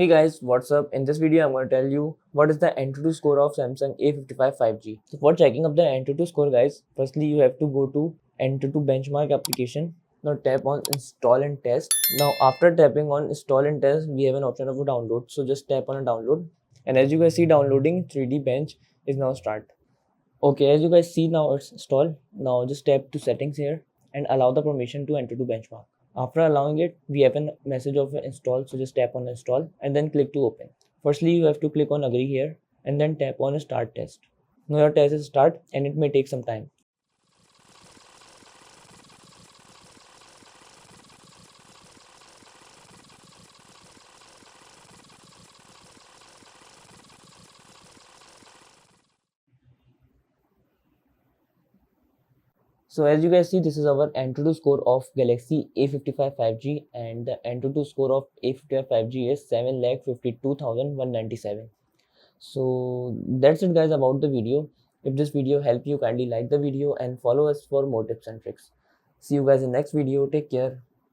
Hey guys, what's up? In this video, I'm going to tell you what is the Antutu score of Samsung A55 5G. So for checking up the Antutu score, guys, firstly you have to go to Antutu benchmark application. Now tap on install and test. Now after tapping on install and test, we have an option of a download. So just tap on a download. And as you guys see, downloading 3D bench is now start. Okay, as you guys see now it's installed. Now just tap to settings here and allow the permission to Antutu benchmark. After allowing it, we have a message of install, so just tap on install and then click to open. Firstly, you have to click on agree here and then tap on start test. Now your test is start and it may take some time. So as you guys see, this is our Antutu score of Galaxy A55 5G and the Antutu score of A55 5G is 7,52,197. So that's it guys about the video. If this video helped you, kindly like the video and follow us for more tips and tricks. See you guys in next video. Take care.